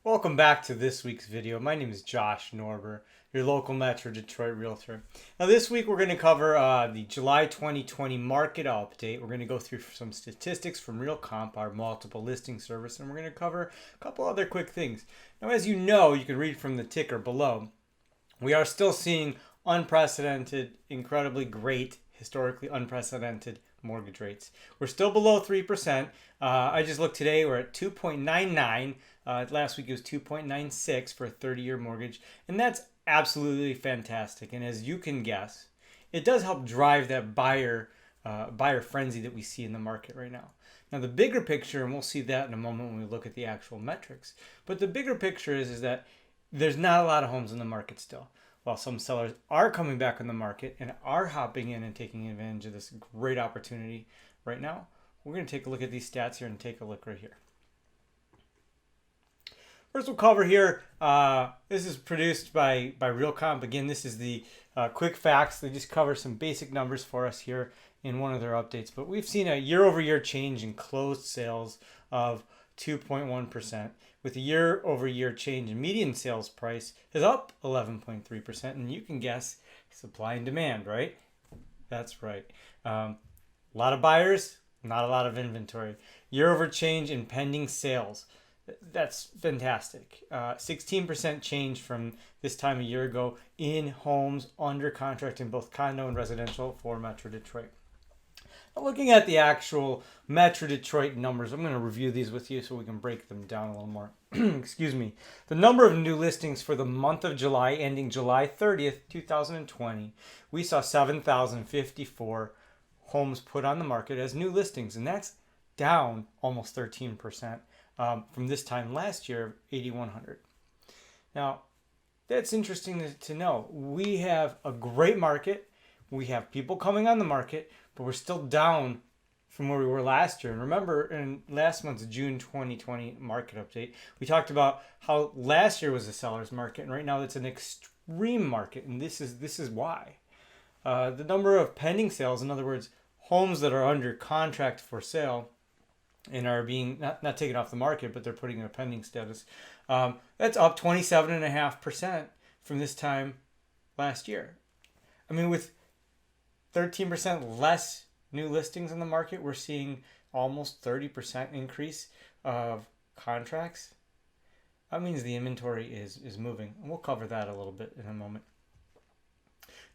Welcome back to this week's video. My name is Josh Norber, your local Metro Detroit Realtor. Now this week we're going to cover the July 2020 market update. We're going to go through some statistics from Realtor, our multiple listing service, and we're going to cover a couple other quick things. Now as you know, you can read from the ticker below, we are still seeing unprecedented, incredibly great, historically unprecedented mortgage rates. We're still below 3%. I just looked today, we're at 2.99. Last week it was 2.96 for a 30-year mortgage, and that's absolutely fantastic. And as you can guess, it does help drive that buyer frenzy that we see in the market right now. Now the bigger picture, and we'll see that in a moment when we look at the actual metrics, but the bigger picture is that there's not a lot of homes in the market still. While some sellers are coming back on the market and are hopping in and taking advantage of this great opportunity right now, we're going to take a look at these stats here and take a look right here. First, we'll cover here, this is produced by Realcomp. Again, this is the quick facts. They just cover some basic numbers for us here in one of their updates. But we've seen a year-over-year change in closed sales of 2.1%, with a year-over-year change in median sales price is up 11.3%. And you can guess supply and demand, right? That's right. A lot of buyers, not a lot of inventory. Year-over change in pending sales. That's fantastic. 16% change from this time a year ago in homes under contract in both condo and residential for Metro Detroit. Now, looking at the actual Metro Detroit numbers, I'm going to review these with you so we can break them down a little more. Excuse me. The number of new listings for the month of July ending July 30th, 2020, we saw 7,054 homes put on the market as new listings, and that's down almost 13%. From this time last year, 8,100. Now, that's interesting to know. We have a great market. We have people coming on the market, but we're still down from where we were last year. And remember, in last month's June 2020 market update, we talked about how last year was a seller's market, and right now it's an extreme market, and this is why. The number of pending sales, in other words, homes that are under contract for sale, and are being not taken off the market, but they're putting in a pending status. That's up 27.5% from this time last year. I mean, with 13% less new listings in the market, we're seeing almost 30% increase of contracts. That means the inventory is moving, and we'll cover that a little bit in a moment.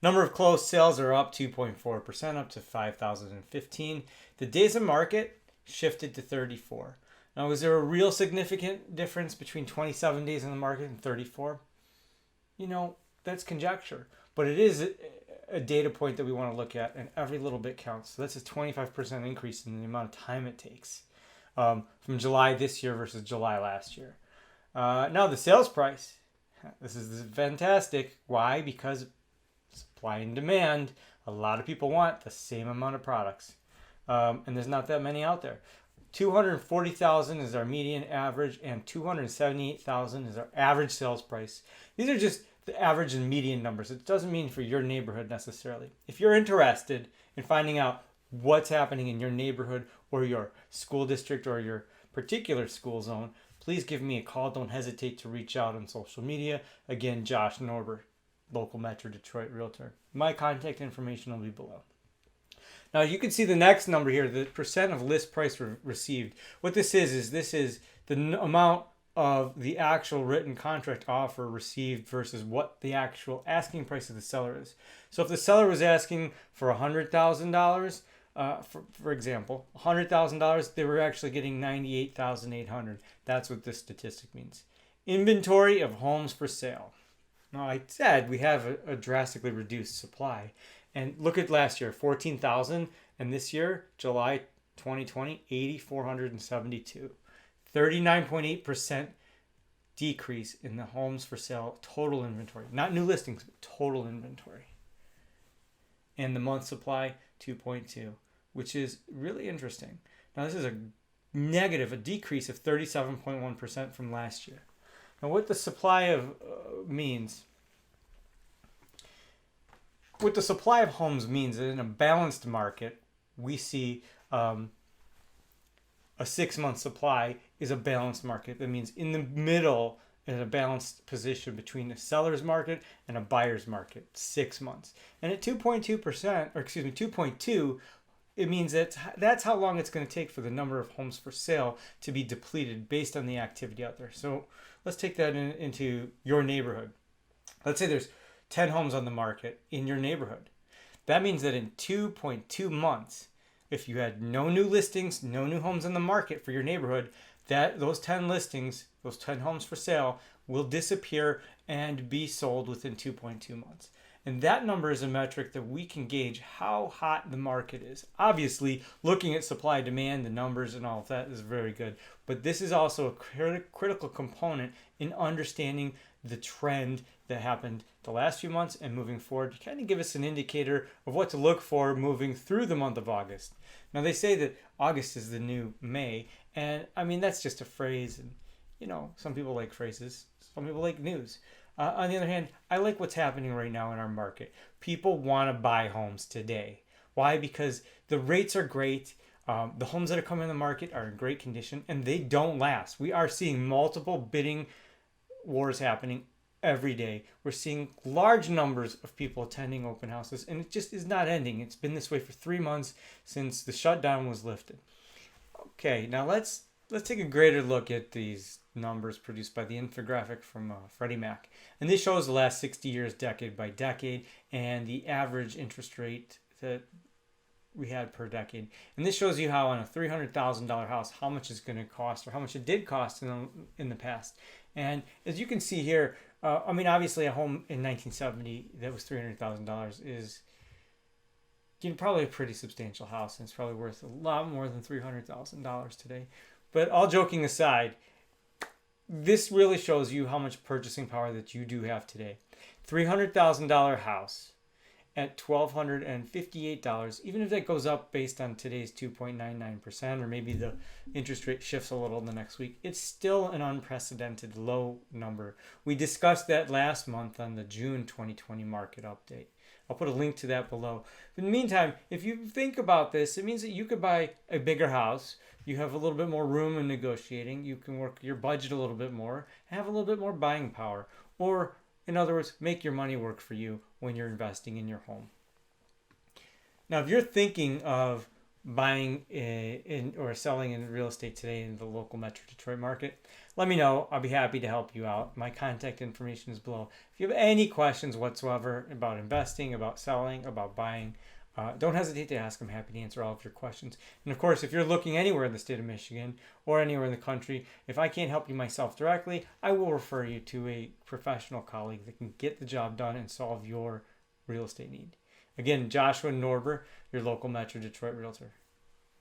Number of closed sales are up 2.4%, up to 5,015. The days of market shifted to 34. Now, is there a real significant difference between 27 days in the market and 34? You know, that's conjecture, but it is a data point that we want to look at, and every little bit counts. So that's a 25% increase in the amount of time it takes from July this year versus July last year. Now, the sales price. This is fantastic. Why? Because supply and demand. A lot of people want the same amount of products. And there's not that many out there. 240,000 is our median average, and 278,000 is our average sales price. These are just the average and median numbers. It doesn't mean for your neighborhood necessarily. If you're interested in finding out what's happening in your neighborhood or your school district or your particular school zone, please give me a call. Don't hesitate to reach out on social media. Again, Josh Norber, local Metro Detroit Realtor. My contact information will be below. Now you can see the next number here, the percent of list price received. What this is the amount of the actual written contract offer received versus what the actual asking price of the seller is. So if the seller was asking for $100,000, for example, $100,000, they were actually getting $98,800. That's what this statistic means. Inventory of homes for sale. Now I said we have a drastically reduced supply. And look at last year, 14,000, and this year, July 2020, 8,472. 39.8% decrease in the homes for sale total inventory. Not new listings, but total inventory. And the month supply, 2.2, which is really interesting. Now this is a decrease of 37.1% from last year. Now what the supply of means... What the supply of homes means is in a balanced market, we see a 6-month supply is a balanced market. That means in the middle, in a balanced position between a seller's market and a buyer's market, 6 months. And at 2.2%, or excuse me, 2.2, it means that that's how long it's going to take for the number of homes for sale to be depleted based on the activity out there. So let's take that into your neighborhood. Let's say there's 10 homes on the market in your neighborhood. That means that in 2.2 months, if you had no new listings, no new homes on the market for your neighborhood, that those 10 listings, those 10 homes for sale will disappear and be sold within 2.2 months. And that number is a metric that we can gauge how hot the market is. Obviously, looking at supply, demand, the numbers and all of that is very good. But this is also a critical component in understanding the trend that happened the last few months and moving forward to kind of give us an indicator of what to look for moving through the month of August. Now, they say that August is the new May. And I mean, that's just a phrase. And, you know, some people like phrases, some people like news. On the other hand, I like what's happening right now in our market. People want to buy homes today. Why? Because the rates are great. The homes that are coming in the market are in great condition and they don't last. We are seeing multiple bidding wars happening every day. We're seeing large numbers of people attending open houses and it just is not ending. It's been this way for 3 months since the shutdown was lifted. Okay, now let's take a greater look at these numbers produced by the infographic from Freddie Mac. And this shows the last 60 years, decade by decade, and the average interest rate that we had per decade. And this shows you how on a $300,000 house, how much it's going to cost or how much it did cost in the past. And as you can see here, I mean, obviously a home in 1970 that was $300,000 is probably a pretty substantial house, and it's probably worth a lot more than $300,000 today. But all joking aside, this really shows you how much purchasing power that you do have today. $300,000 house at $1,258, even if that goes up based on today's 2.99%, or maybe the interest rate shifts a little in the next week, it's still an unprecedented low number. We discussed that last month on the June 2020 market update. I'll put a link to that below. In the meantime, if you think about this, it means that you could buy a bigger house. You have a little bit more room in negotiating. You can work your budget a little bit more, have a little bit more buying power. Or, in other words, make your money work for you when you're investing in your home. Now, if you're thinking of buying or selling in real estate today in the local Metro Detroit market, let me know. I'll be happy to help you out. My contact information is below. If you have any questions whatsoever about investing, about selling, about buying, don't hesitate to ask. I'm happy to answer all of your questions. And of course, if you're looking anywhere in the state of Michigan or anywhere in the country, if I can't help you myself directly, I will refer you to a professional colleague that can get the job done and solve your real estate need. Again, Joshua Norber, your local Metro Detroit Realtor.